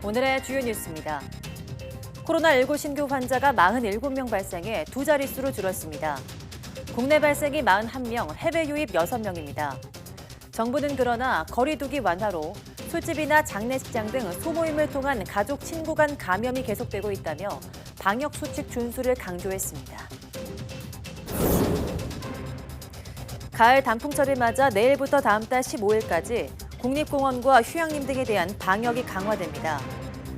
오늘의 주요 뉴스입니다. 코로나19 신규 환자가 47명 발생해 두 자릿수로 줄었습니다. 국내 발생이 41명, 해외 유입 6명입니다. 정부는 그러나 거리 두기 완화로 술집이나 장례식장 등 소모임을 통한 가족, 친구 간 감염이 계속되고 있다며 방역 수칙 준수를 강조했습니다. 가을 단풍철을 맞아 내일부터 다음 달 15일까지 국립공원과 휴양림 등에 대한 방역이 강화됩니다.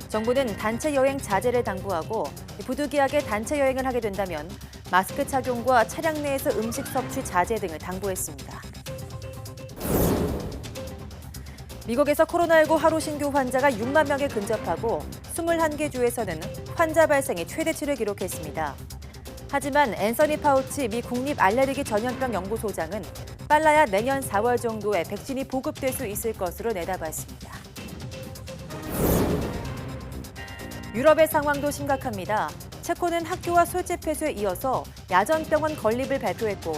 정부는 단체 여행 자제를 당부하고 부득이하게 단체 여행을 하게 된다면 마스크 착용과 차량 내에서 음식 섭취 자제 등을 당부했습니다. 미국에서 코로나19 하루 신규 환자가 6만 명에 근접하고 21개 주에서는 환자 발생의 최대치를 기록했습니다. 하지만 앤서니 파우치 미 국립 알레르기 전염병 연구소장은 빨라야 내년 4월 정도에 백신이 보급될 수 있을 것으로 내다봤습니다. 유럽의 상황도 심각합니다. 체코는 학교와 술집 폐쇄에 이어서 야전병원 건립을 발표했고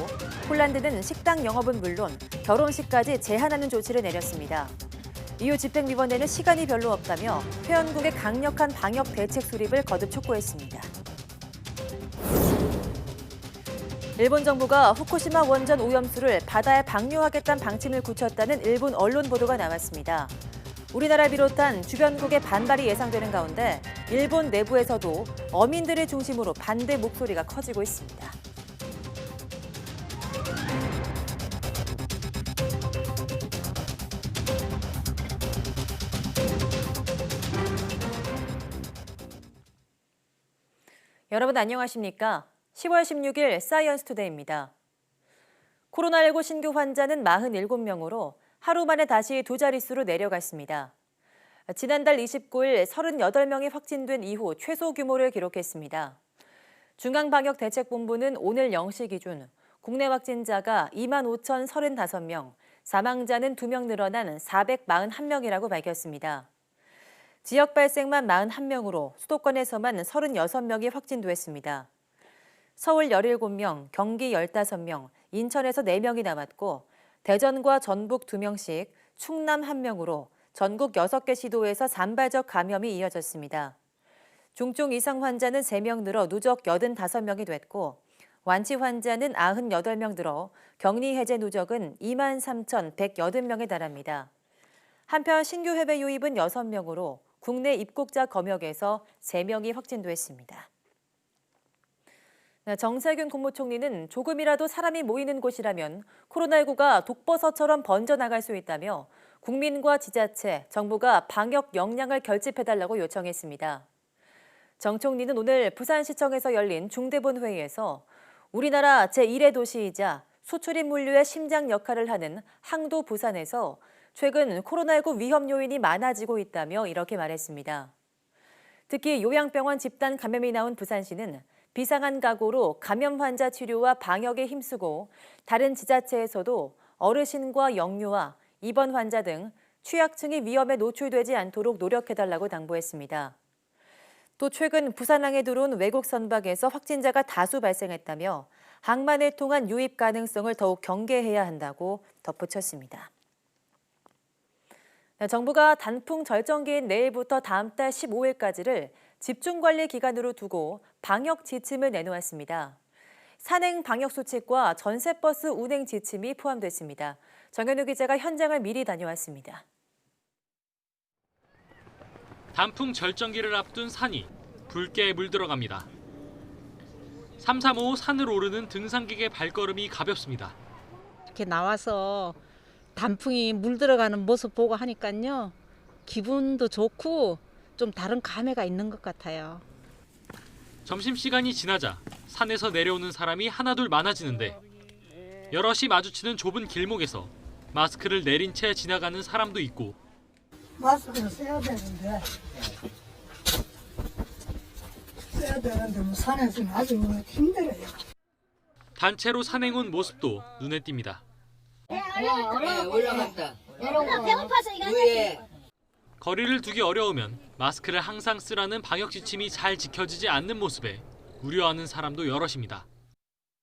폴란드는 식당 영업은 물론 결혼식까지 제한하는 조치를 내렸습니다. EU 집행위원회는 시간이 별로 없다며 회원국의 강력한 방역 대책 수립을 거듭 촉구했습니다. 일본 정부가 후쿠시마 원전 오염수를 바다에 방류하겠다는 방침을 굳혔다는 일본 언론 보도가 나왔습니다. 우리나라 비롯한 주변국의 반발이 예상되는 가운데 일본 내부에서도 어민들을 중심으로 반대 목소리가 커지고 있습니다. 여러분 안녕하십니까? 10월 16일 사이언스 투데이입니다. 코로나19 신규 환자는 47명으로 하루 만에 다시 두 자릿수로 내려갔습니다. 지난달 29일 38명이 확진된 이후 최소 규모를 기록했습니다. 중앙방역대책본부는 오늘 0시 기준 국내 확진자가 25,035명, 사망자는 2명 늘어난 441명이라고 밝혔습니다. 지역 발생만 41명으로 수도권에서만 36명이 확진됐습니다. 서울 17명, 경기 15명, 인천에서 4명이 남았고 대전과 전북 2명씩, 충남 1명으로 전국 6개 시도에서 산발적 감염이 이어졌습니다. 중증 이상 환자는 3명 늘어 누적 85명이 됐고 완치 환자는 98명 늘어 격리 해제 누적은 23,180명에 달합니다. 한편 신규 해외 유입은 6명으로 국내 입국자 검역에서 3명이 확진됐습니다. 정세균 국무총리는 조금이라도 사람이 모이는 곳이라면 코로나19가 독버섯처럼 번져나갈 수 있다며 국민과 지자체, 정부가 방역 역량을 결집해달라고 요청했습니다. 정 총리는 오늘 부산시청에서 열린 중대본 회의에서 우리나라 제1의 도시이자 수출입 물류의 심장 역할을 하는 항도 부산에서 최근 코로나19 위험 요인이 많아지고 있다며 이렇게 말했습니다. 특히 요양병원 집단 감염이 나온 부산시는 비상한 각오로 감염 환자 치료와 방역에 힘쓰고 다른 지자체에서도 어르신과 영유아, 입원 환자 등 취약층이 위험에 노출되지 않도록 노력해달라고 당부했습니다. 또 최근 부산항에 들어온 외국 선박에서 확진자가 다수 발생했다며 항만을 통한 유입 가능성을 더욱 경계해야 한다고 덧붙였습니다. 정부가 단풍 절정기인 내일부터 다음 달 15일까지를 집중관리 기간으로 두고 방역 지침을 내놓았습니다. 산행 방역 수칙과 전세버스 운행 지침이 포함됐습니다. 정현우 기자가 현장을 미리 다녀왔습니다. 단풍 절정기를 앞둔 산이 붉게 물들어갑니다. 3, 3, 5 산을 오르는 등산객의 발걸음이 가볍습니다. 이렇게 나와서 단풍이 물들어가는 모습 보고 하니까요. 기분도 좋고 좀 다른 감회가 있는 것 같아요. 점심시간이 지나자 산에서 내려오는 사람이 하나둘 많아지는데 여럿이 마주치는 좁은 길목에서 마스크를 내린 채 지나가는 사람도 있고 마스크를 써야 되는데 뭐 산에서는 아주 힘들어요. 단체로 산행 온 모습도 눈에 띕니다. 올라갔다. 배고파서 이거 위에 거리를 두기 어려우면 마스크를 항상 쓰라는 방역 지침이 잘 지켜지지 않는 모습에 우려하는 사람도 여럿입니다.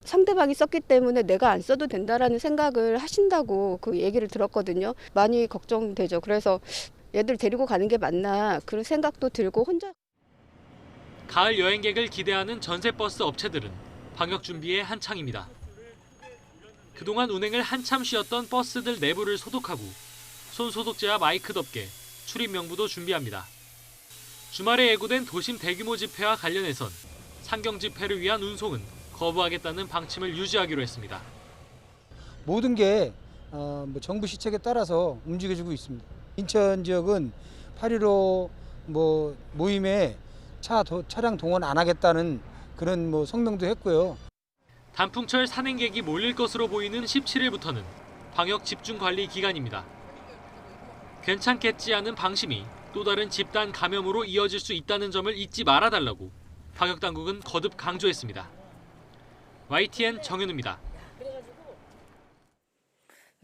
상대방이 썼기 때문에 내가 안 써도 된다라는 생각을 하신다고 그 얘기를 들었거든요. 많이 걱정되죠. 그래서 얘들 데리고 가는 게 맞나 그런 생각도 들고 혼자. 가을 여행객을 기대하는 전세버스 업체들은 방역 준비에 한창입니다. 그동안 운행을 한참 쉬었던 버스들 내부를 소독하고 손소독제와 마이크 덮개, 출입 명부도 준비합니다. 주말에 예고된 도심 대규모 집회와 관련해선 상경 집회를 위한 운송은 거부하겠다는 방침을 유지하기로 했습니다. 모든 게 정부 시책에 따라서 움직여지고 있습니다. 인천 지역은 8.15 모임에 차량 동원 안 하겠다는 그런 성명도 했고요. 단풍철 산행객이 몰릴 것으로 보이는 17일부터는 방역 집중 관리 기간입니다. 괜찮겠지 하는 방심이 또 다른 집단 감염으로 이어질 수 있다는 점을 잊지 말아달라고 방역 당국은 거듭 강조했습니다. YTN 정현우입니다.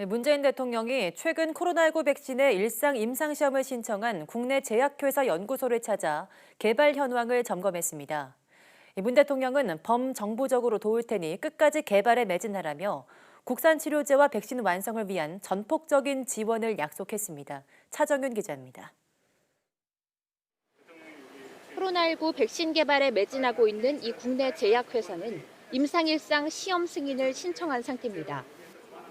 문재인 대통령이 최근 코로나19 백신의 일상 임상시험을 신청한 국내 제약회사 연구소를 찾아 개발 현황을 점검했습니다. 문 대통령은 범정부적으로 도울 테니 끝까지 개발에 매진하라며 국산 치료제와 백신 완성을 위한 전폭적인 지원을 약속했습니다. 차정윤 기자입니다. 코로나19 백신 개발에 매진하고 있는 이 국내 제약회사는 임상일상 시험 승인을 신청한 상태입니다.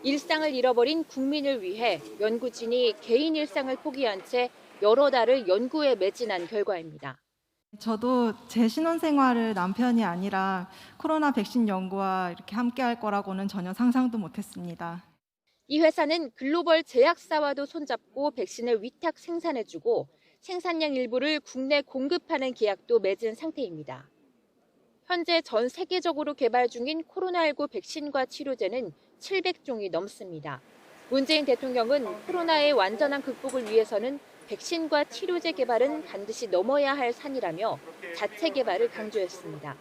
일상을 잃어버린 국민을 위해 연구진이 개인 일상을 포기한 채 여러 달을 연구에 매진한 결과입니다. 저도 제 신혼생활을 남편이 아니라 코로나 백신 연구와 이렇게 함께할 거라고는 전혀 상상도 못했습니다. 이 회사는 글로벌 제약사와도 손잡고 백신을 위탁 생산해주고 생산량 일부를 국내 공급하는 계약도 맺은 상태입니다. 현재 전 세계적으로 개발 중인 코로나19 백신과 치료제는 700종이 넘습니다. 문재인 대통령은 코로나의 완전한 극복을 위해서는 백신과 치료제 개발은 반드시 넘어야 할 산이라며 자체 개발을 강조했습니다.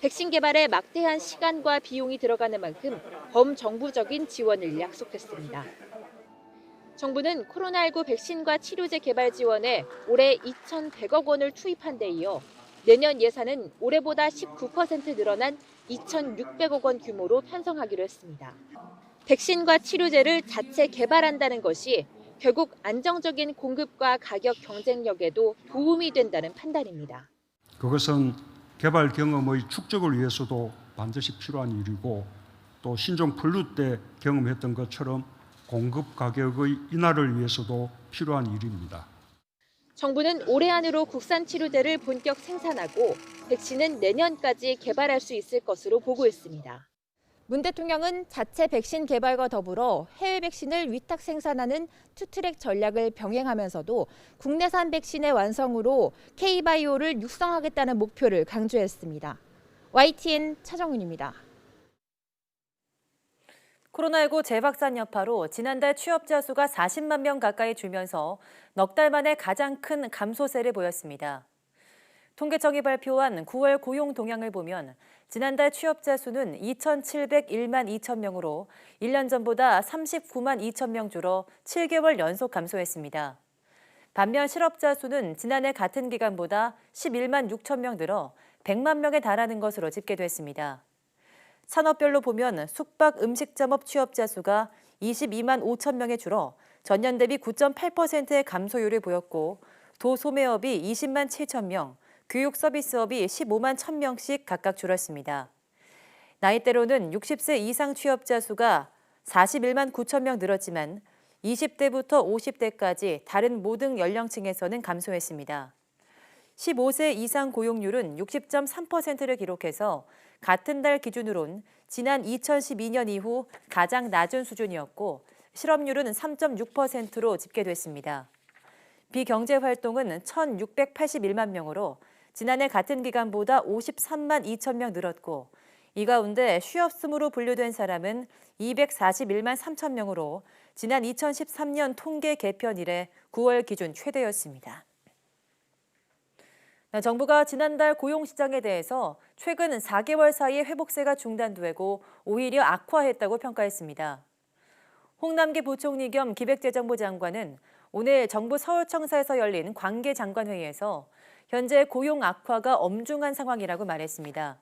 백신 개발에 막대한 시간과 비용이 들어가는 만큼 범정부적인 지원을 약속했습니다. 정부는 코로나19 백신과 치료제 개발 지원에 올해 2,100억 원을 투입한 데 이어 내년 예산은 올해보다 19% 늘어난 2,600억 원 규모로 편성하기로 했습니다. 백신과 치료제를 자체 개발한다는 것이 결국 안정적인 공급과 가격 경쟁력에도 도움이 된다는 판단입니다. 그것은 개발 경험의 축적을 위해서도 반드시 필요한 일이고 또 신종 플루 때 경험했던 것처럼 공급 가격의 인하를 위해서도 필요한 일입니다. 정부는 올해 안으로 국산 치료제를 본격 생산하고 백신은 내년까지 개발할 수 있을 것으로 보고 있습니다. 문 대통령은 자체 백신 개발과 더불어 해외 백신을 위탁 생산하는 투트랙 전략을 병행하면서도 국내산 백신의 완성으로 K바이오를 육성하겠다는 목표를 강조했습니다. YTN 차정윤입니다. 코로나19 재확산 여파로 지난달 취업자 수가 40만 명 가까이 줄면서 넉 달 만에 가장 큰 감소세를 보였습니다. 통계청이 발표한 9월 고용 동향을 보면 지난달 취업자 수는 2,701만 2천 명으로 1년 전보다 39만 2천 명 줄어 7개월 연속 감소했습니다. 반면 실업자 수는 지난해 같은 기간보다 11만 6천 명 늘어 100만 명에 달하는 것으로 집계됐습니다. 산업별로 보면 숙박 음식점업 취업자 수가 22만 5천 명에 줄어 전년 대비 9.8%의 감소율을 보였고 도소매업이 20만 7천 명, 교육 서비스업이 15만 1천 명씩 각각 줄었습니다. 나이대로는 60세 이상 취업자 수가 41만 9천 명 늘었지만 20대부터 50대까지 다른 모든 연령층에서는 감소했습니다. 15세 이상 고용률은 60.3%를 기록해서 같은 달 기준으론 지난 2012년 이후 가장 낮은 수준이었고 실업률은 3.6%로 집계됐습니다. 비경제활동은 1,681만 명으로 지난해 같은 기간보다 53만 2천 명 늘었고 이 가운데 쉬었음으로 분류된 사람은 241만 3천 명으로 지난 2013년 통계 개편 이래 9월 기준 최대였습니다. 정부가 지난달 고용시장에 대해서 최근 4개월 사이에 회복세가 중단되고 오히려 악화했다고 평가했습니다. 홍남기 부총리 겸 기획재정부 장관은 오늘 정부 서울청사에서 열린 관계장관회의에서 현재 고용 악화가 엄중한 상황이라고 말했습니다.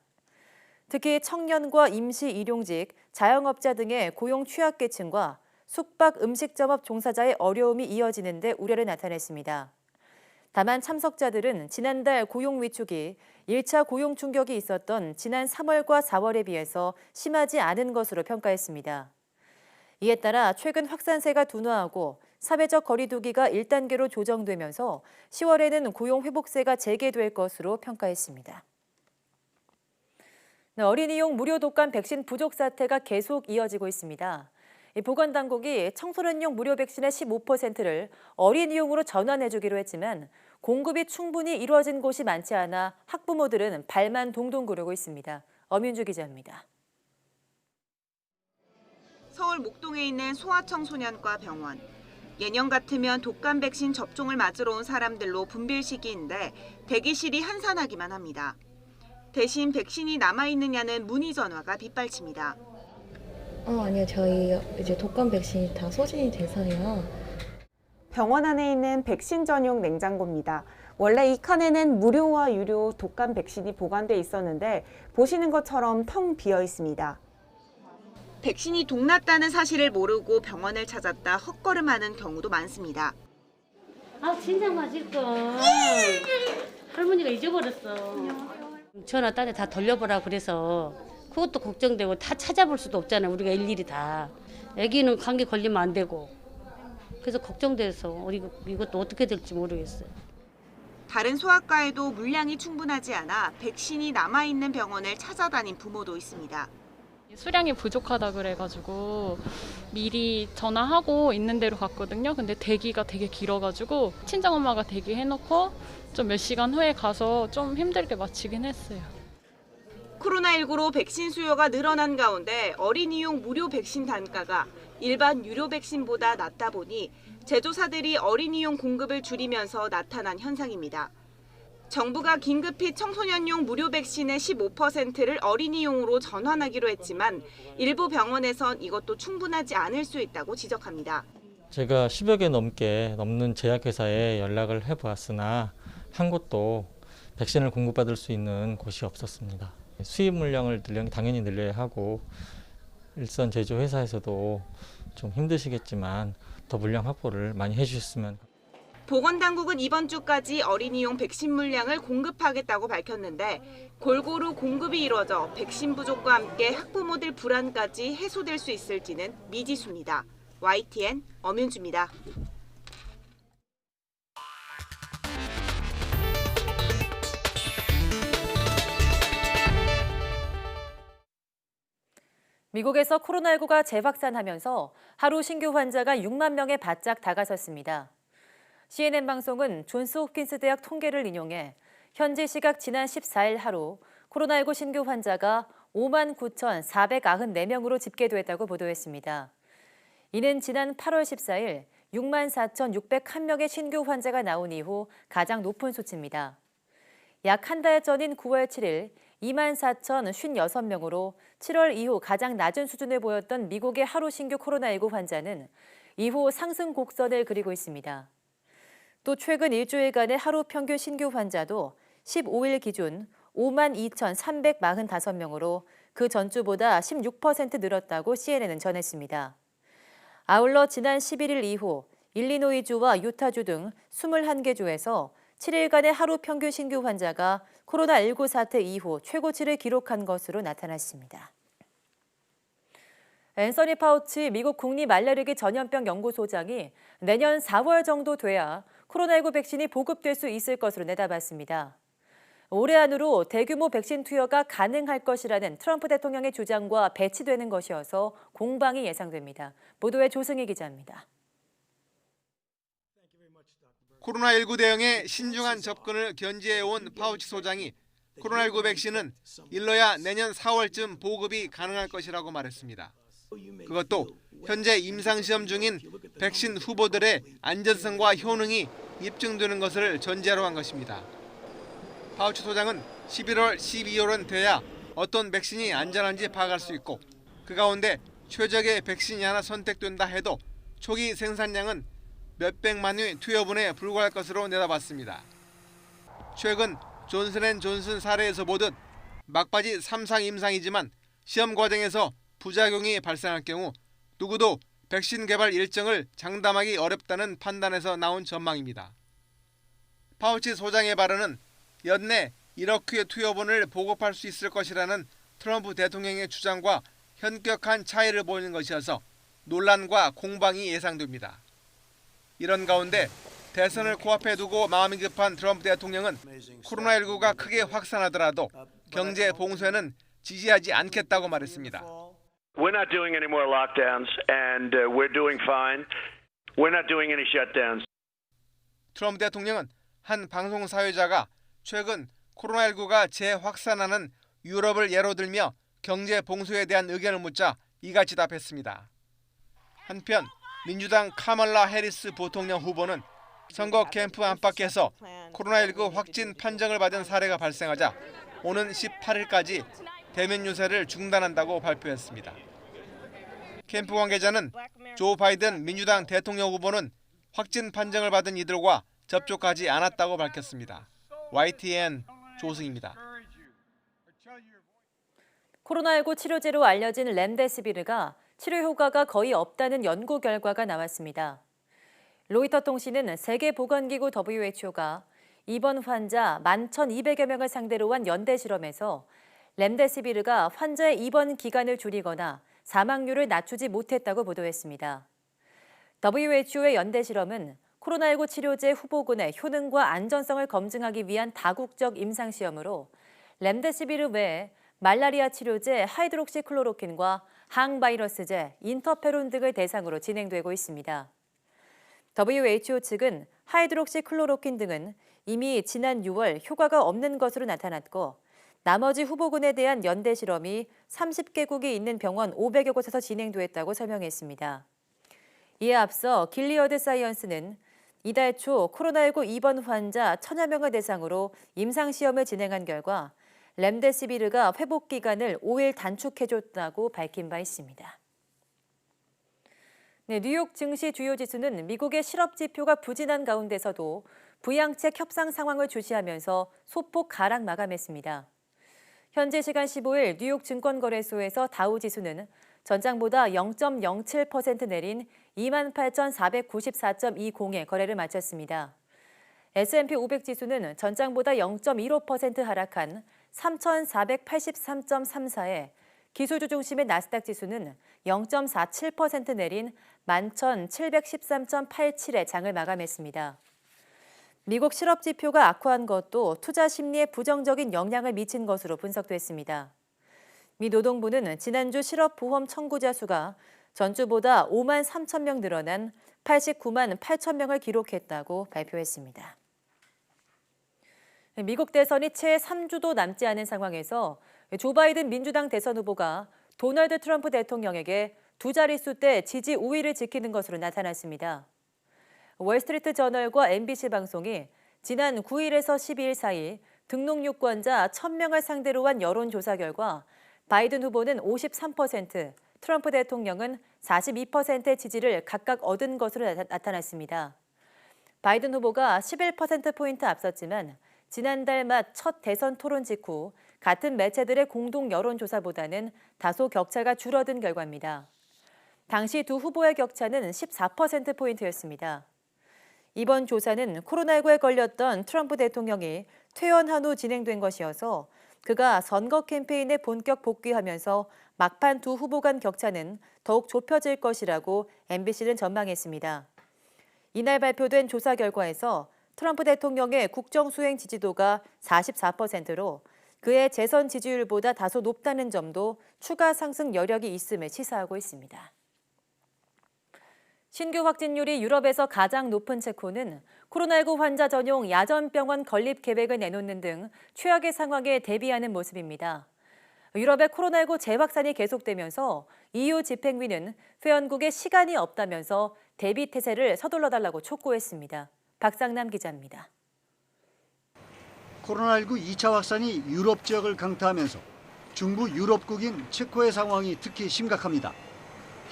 특히 청년과 임시 일용직, 자영업자 등의 고용 취약계층과 숙박 음식점업 종사자의 어려움이 이어지는 데 우려를 나타냈습니다. 다만 참석자들은 지난달 고용 위축이 1차 고용 충격이 있었던 지난 3월과 4월에 비해서 심하지 않은 것으로 평가했습니다. 이에 따라 최근 확산세가 둔화하고 사회적 거리 두기가 1단계로 조정되면서 10월에는 고용 회복세가 재개될 것으로 평가했습니다. 어린이용 무료 독감 백신 부족 사태가 계속 이어지고 있습니다. 보건당국이 청소년용 무료 백신의 15%를 어린이용으로 전환해주기로 했지만 공급이 충분히 이루어진 곳이 많지 않아 학부모들은 발만 동동 구르고 있습니다. 엄윤주 기자입니다. 서울 목동에 있는 소아청소년과 병원. 예년 같으면 독감 백신 접종을 맞으러 온 사람들로 붐빌 시기인데 대기실이 한산하기만 합니다. 대신 백신이 남아있느냐는 문의 전화가 빗발칩니다. 아니요. 저희 이제 독감 백신이 다 소진이 돼서요. 병원 안에 있는 백신 전용 냉장고입니다. 원래 이 칸에는 무료와 유료 독감 백신이 보관돼 있었는데 보시는 것처럼 텅 비어 있습니다. 백신이 동났다는 사실을 모르고 병원을 찾았다 헛걸음하는 경우도 많습니다. 진작 맞을걸. 할머니가 잊어버렸어. 전화 딴 데 다 돌려보라 그래서 그것도 걱정되고 다 찾아볼 수도 없잖아. 우리가 일일이 다. 아기는 감기 걸리면 안 되고. 그래서 걱정돼서 이것도 어떻게 될지 모르겠어요. 다른 소아과에도 물량이 충분하지 않아 백신이 남아있는 병원을 찾아다닌 부모도 있습니다. 수량이 부족하다 그래가지고 미리 전화하고 있는 대로 갔거든요. 근데 대기가 되게 길어가지고 친정엄마가 대기해놓고 좀 몇 시간 후에 가서 좀 힘들게 마치긴 했어요. 코로나19로 백신 수요가 늘어난 가운데 어린이용 무료 백신 단가가 일반 유료 백신보다 낮다 보니 제조사들이 어린이용 공급을 줄이면서 나타난 현상입니다. 정부가 긴급히 청소년용 무료 백신의 15%를 어린이용으로 전환하기로 했지만 일부 병원에선 이것도 충분하지 않을 수 있다고 지적합니다. 제가 10여 개 넘는 제약회사에 연락을 해보았으나 한 곳도 백신을 공급받을 수 있는 곳이 없었습니다. 수입 물량을 당연히 늘려야 하고 일선 제조회사에서도 좀 힘드시겠지만 더 물량 확보를 많이 해주셨으면. 보건당국은 이번 주까지 어린이용 백신 물량을 공급하겠다고 밝혔는데 골고루 공급이 이루어져 백신 부족과 함께 학부모들 불안까지 해소될 수 있을지는 미지수입니다. YTN 엄윤주입니다. 미국에서 코로나19가 재확산하면서 하루 신규 환자가 6만 명에 바짝 다가섰습니다. CNN 방송은 존스 홉킨스 대학 통계를 인용해 현지 시각 지난 14일 하루 코로나19 신규 환자가 5만 9,494명으로 집계됐다고 보도했습니다. 이는 지난 8월 14일 6만 4,601명의 신규 환자가 나온 이후 가장 높은 수치입니다. 약 한 달 전인 9월 7일 2만 4,056명으로 7월 이후 가장 낮은 수준을 보였던 미국의 하루 신규 코로나19 환자는 이후 상승 곡선을 그리고 있습니다. 또 최근 일주일간의 하루 평균 신규 환자도 15일 기준 5만 2,345명으로 그 전주보다 16% 늘었다고 CNN은 전했습니다. 아울러 지난 11일 이후 일리노이주와 유타주 등 21개 주에서 7일간의 하루 평균 신규 환자가 코로나19 사태 이후 최고치를 기록한 것으로 나타났습니다. 앤서니 파우치 미국 국립알레르기 전염병 연구소장이 내년 4월 정도 돼야 코로나19 백신이 보급될 수 있을 것으로 내다봤습니다. 올해 안으로 대규모 백신 투여가 가능할 것이라는 트럼프 대통령의 주장과 배치되는 것이어서 공방이 예상됩니다. 보도에 조승희 기자입니다. 코로나19 대응에 신중한 접근을 견지해온 파우치 소장이 코로나19 백신은 일러야 내년 4월쯤 보급이 가능할 것이라고 말했습니다. 그것도 현재 임상시험 중인 백신 후보들의 안전성과 효능이 입증되는 것을 전제로 한 것입니다. 파우치 소장은 11월, 12월은 돼야 어떤 백신이 안전한지 파악할 수 있고 그 가운데 최적의 백신이 하나 선택된다 해도 초기 생산량은 몇백만 회 투여분에 불과할 것으로 내다봤습니다. 최근 존슨앤존슨 사례에서 보듯 막바지 3상 임상이지만 시험 과정에서 부작용이 발생할 경우 누구도 백신 개발 일정을 장담하기 어렵다는 판단에서 나온 전망입니다. 파우치 소장의 발언은 연내 1억 회의 투여분을 보급할 수 있을 것이라는 트럼프 대통령의 주장과 현격한 차이를 보이는 것이어서 논란과 공방이 예상됩니다. 이런 가운데 대선을 코앞에 두고 마음이 급한 트럼프 대통령은 코로나19가 크게 확산하더라도 경제 봉쇄는 지지하지 않겠다고 말했습니다. We're not doing any more lockdowns and we're doing fine. We're not doing any shutdowns. 트럼프 대통령은 한 방송 사회자가 최근 코로나19가 재확산하는 유럽을 예로 들며 경제 봉쇄에 대한 의견을 묻자 이같이 답했습니다. 한편 민주당 카멀라 해리스 부통령 후보는 선거 캠프 안팎에서 코로나19 확진 판정을 받은 사례가 발생하자 오는 18일까지 대면 유세를 중단한다고 발표했습니다. 캠프 관계자는 조 바이든 민주당 대통령 후보는 확진 판정을 받은 이들과 접촉하지 않았다고 밝혔습니다. YTN 조승입니다. 코로나19 치료제로 알려진 렘데시비르가 치료 효과가 거의 없다는 연구 결과가 나왔습니다. 로이터 통신은 세계보건기구 WHO가 입원 환자 11,200여 명을 상대로 한 연대 실험에서 렘데시비르가 환자의 입원 기간을 줄이거나 사망률을 낮추지 못했다고 보도했습니다. WHO의 연대 실험은 코로나19 치료제 후보군의 효능과 안전성을 검증하기 위한 다국적 임상시험으로 렘데시비르 외에 말라리아 치료제 하이드록시클로로킨과 항바이러스제 인터페론 등을 대상으로 진행되고 있습니다. WHO 측은 하이드록시클로로킨 등은 이미 지난 6월 효과가 없는 것으로 나타났고 나머지 후보군에 대한 연대 실험이 30개국이 있는 병원 500여 곳에서 진행됐다고 설명했습니다. 이에 앞서 길리어드 사이언스는 이달 초 코로나19 입원 환자 1,000여 명을 대상으로 임상시험을 진행한 결과 렘데시비르가 회복 기간을 5일 단축해줬다고 밝힌 바 있습니다. 네, 뉴욕 증시 주요 지수는 미국의 실업 지표가 부진한 가운데서도 부양책 협상 상황을 주시하면서 소폭 하락 마감했습니다. 현재 시간 15일 뉴욕 증권거래소에서 다우 지수는 전장보다 0.07% 내린 28,494.20에 거래를 마쳤습니다. S&P 500 지수는 전장보다 0.15% 하락한 3,483.34에 기술주 중심의 나스닥 지수는 0.47% 내린 11,713.87에 장을 마감했습니다. 미국 실업 지표가 악화한 것도 투자 심리에 부정적인 영향을 미친 것으로 분석됐습니다. 미 노동부는 지난주 실업보험 청구자 수가 전주보다 5만 3천 명 늘어난 89만 8천 명을 기록했다고 발표했습니다. 미국 대선이 채 3주도 남지 않은 상황에서 조 바이든 민주당 대선 후보가 도널드 트럼프 대통령에게 두 자릿수대 지지 우위를 지키는 것으로 나타났습니다. 월스트리트 저널과 MBC 방송이 지난 9일에서 12일 사이 등록 유권자 1,000명을 상대로 한 여론조사 결과 바이든 후보는 53%, 트럼프 대통령은 42%의 지지를 각각 얻은 것으로 나타났습니다. 바이든 후보가 11%포인트 앞섰지만 지난달 말 첫 대선 토론 직후 같은 매체들의 공동 여론조사보다는 다소 격차가 줄어든 결과입니다. 당시 두 후보의 격차는 14%포인트였습니다. 이번 조사는 코로나19에 걸렸던 트럼프 대통령이 퇴원한 후 진행된 것이어서 그가 선거 캠페인에 본격 복귀하면서 막판 두 후보 간 격차는 더욱 좁혀질 것이라고 MBC는 전망했습니다. 이날 발표된 조사 결과에서 트럼프 대통령의 국정수행 지지도가 44%로 그의 재선 지지율보다 다소 높다는 점도 추가 상승 여력이 있음을 시사하고 있습니다. 신규 확진율이 유럽에서 가장 높은 체코는 코로나19 환자 전용 야전병원 건립 계획을 내놓는 등 최악의 상황에 대비하는 모습입니다. 유럽의 코로나19 재확산이 계속되면서 EU 집행위는 회원국에 시간이 없다면서 대비 태세를 서둘러달라고 촉구했습니다. 박상남 기자입니다. 코로나19 2차 확산이 유럽 지역을 강타하면서 중부 유럽국인 체코의 상황이 특히 심각합니다.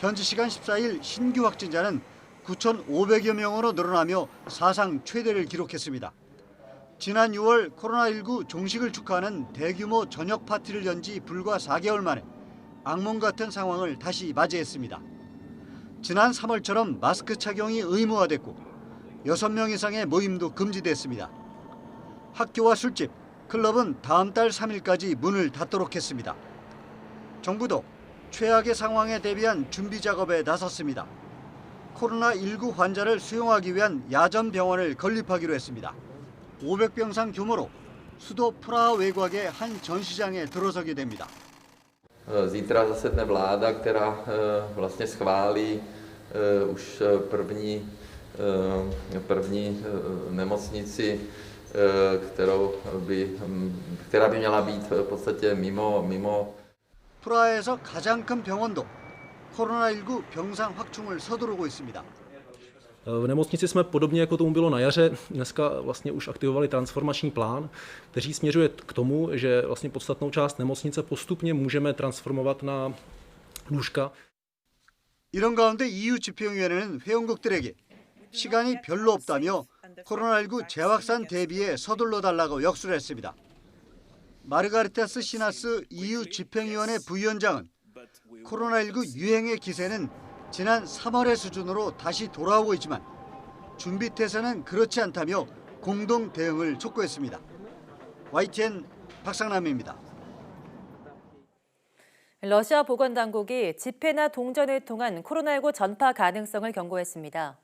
현지 시간 14일 신규 확진자는 9,500여 명으로 늘어나며 사상 최대를 기록했습니다. 지난 6월 코로나19 종식을 축하하는 대규모 저녁 파티를 연 지 불과 4개월 만에 악몽 같은 상황을 다시 맞이했습니다. 지난 3월처럼 마스크 착용이 의무화됐고 6명 이상의 모임도 금지됐습니다. 학교와 술집, 클럽은 다음 달 3일까지 문을 닫도록 했습니다. 정부도 최악의 상황에 대비한 준비 작업에 나섰습니다. 코로나19 환자를 수용하기 위한 야전 병원을 건립하기로 했습니다. 500병상 규모로 수도 프라하 외곽의 한 전시장에 들어서게 됩니다. Zítra zasedne vláda, která vlastně schválí už první nemocnici, která by měla být v podstatě mimo. 프라하에서 가장 큰 병원도 코로나19 병상 확충을 서두르고 있습니다. V nemocnici jsme podobně jako tomu bylo na jaře, dneska vlastně už aktivovali transformační plán, který směřuje k tomu, že vlastně podstatnou část nemocnice postupně můžeme transformovat na lůžka. 이런 가운데 EU 집행위원회는 회원국들에게 시간이 별로 없다며 코로나19 재확산 대비에 서둘러 달라고 역수를 했습니다. 마르가리타스 시나스 EU 집행위원회 부위원장은 코로나19 유행의 기세는 지난 3월의 수준으로 다시 돌아오고 있지만 준비태세는 그렇지 않다며 공동 대응을 촉구했습니다. YTN 박상남입니다. 러시아 보건당국이 집회나 동전을 통한 코로나19 전파 가능성을 경고했습니다.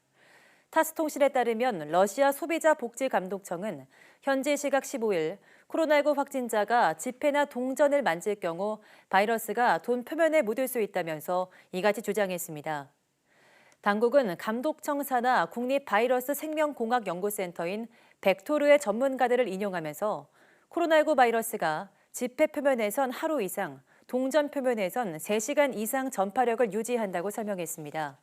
타스 통신에 따르면 러시아 소비자복지감독청은 현지 시각 15일 코로나19 확진자가 지폐나 동전을 만질 경우 바이러스가 돈 표면에 묻을 수 있다면서 이같이 주장했습니다. 당국은 감독청 산하 국립바이러스 생명공학연구센터인 벡토르의 전문가들을 인용하면서 코로나19 바이러스가 지폐 표면에선 하루 이상, 동전 표면에선 3시간 이상 전파력을 유지한다고 설명했습니다.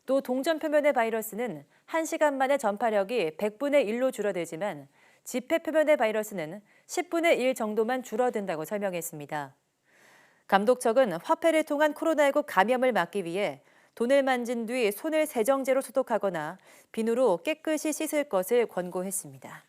또 동전 표면의 바이러스는 1시간 만에 전파력이 100분의 1로 줄어들지만 지폐 표면의 바이러스는 10분의 1 정도만 줄어든다고 설명했습니다. 감독청은 화폐를 통한 코로나19 감염을 막기 위해 돈을 만진 뒤 손을 세정제로 소독하거나 비누로 깨끗이 씻을 것을 권고했습니다.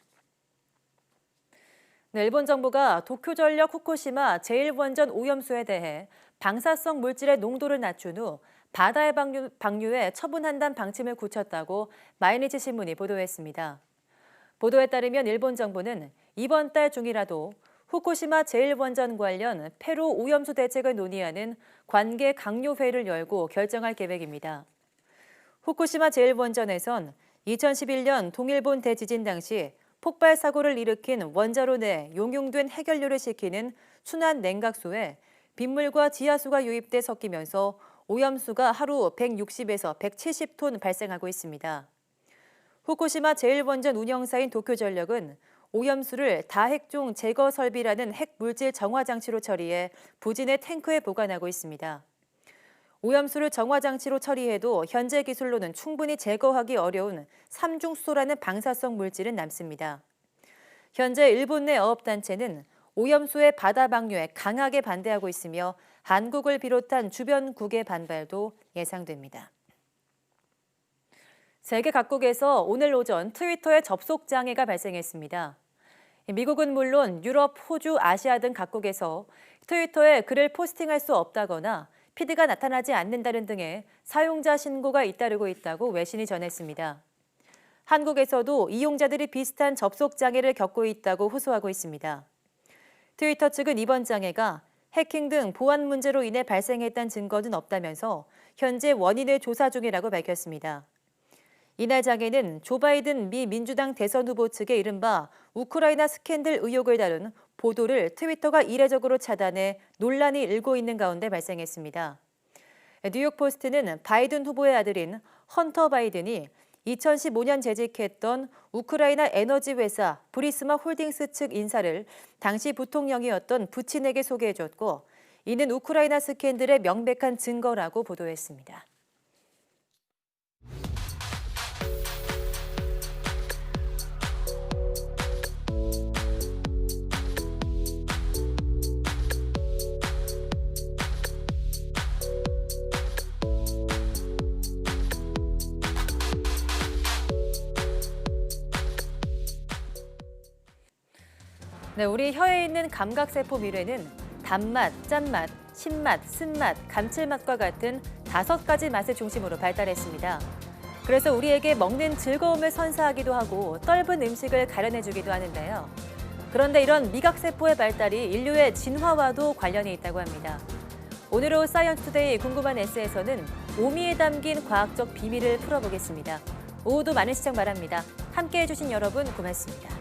네, 일본 정부가 도쿄전력 후쿠시마 제1원전 오염수에 대해 방사성 물질의 농도를 낮춘 후 바다에 방류해 처분한다는 방침을 굳혔다고 마이니치 신문이 보도했습니다. 보도에 따르면 일본 정부는 이번 달 중이라도 후쿠시마 제1원전 관련 폐로 오염수 대책을 논의하는 관계 강요회를 열고 결정할 계획입니다. 후쿠시마 제1원전에선 2011년 동일본 대지진 당시 폭발 사고를 일으킨 원자로 내 용융된 해결료를 식히는 순환 냉각수에 빗물과 지하수가 유입돼 섞이면서 오염수가 하루 160에서 170톤 발생하고 있습니다. 후쿠시마 제1원전 운영사인 도쿄전력은 오염수를 다핵종 제거 설비라는 핵물질 정화 장치로 처리해 부진의 탱크에 보관하고 있습니다. 오염수를 정화 장치로 처리해도 현재 기술로는 충분히 제거하기 어려운 삼중수소라는 방사성 물질은 남습니다. 현재 일본 내 어업단체는 오염수의 바다 방류에 강하게 반대하고 있으며 한국을 비롯한 주변국의 반발도 예상됩니다. 세계 각국에서 오늘 오전 트위터에 접속 장애가 발생했습니다. 미국은 물론 유럽, 호주, 아시아 등 각국에서 트위터에 글을 포스팅할 수 없다거나 피드가 나타나지 않는다는 등의 사용자 신고가 잇따르고 있다고 외신이 전했습니다. 한국에서도 이용자들이 비슷한 접속 장애를 겪고 있다고 호소하고 있습니다. 트위터 측은 이번 장애가 해킹 등 보안 문제로 인해 발생했다는 증거는 없다면서 현재 원인을 조사 중이라고 밝혔습니다. 이날 장애는 조 바이든 미 민주당 대선 후보 측의 이른바 우크라이나 스캔들 의혹을 다룬 보도를 트위터가 이례적으로 차단해 논란이 일고 있는 가운데 발생했습니다. 뉴욕포스트는 바이든 후보의 아들인 헌터 바이든이 2015년 재직했던 우크라이나 에너지 회사 브리스마 홀딩스 측 인사를 당시 부통령이었던 부친에게 소개해줬고 이는 우크라이나 스캔들의 명백한 증거라고 보도했습니다. 네, 우리 혀에 있는 감각세포 미뢰는 단맛, 짠맛, 신맛, 쓴맛, 감칠맛과 같은 5가지 맛을 중심으로 발달했습니다. 그래서 우리에게 먹는 즐거움을 선사하기도 하고 떫은 음식을 가려내주기도 하는데요. 그런데 이런 미각세포의 발달이 인류의 진화와도 관련이 있다고 합니다. 오늘 오후 사이언스투데이 궁금한 S에서는 오미에 담긴 과학적 비밀을 풀어보겠습니다. 오후도 많은 시청 바랍니다. 함께해 주신 여러분 고맙습니다.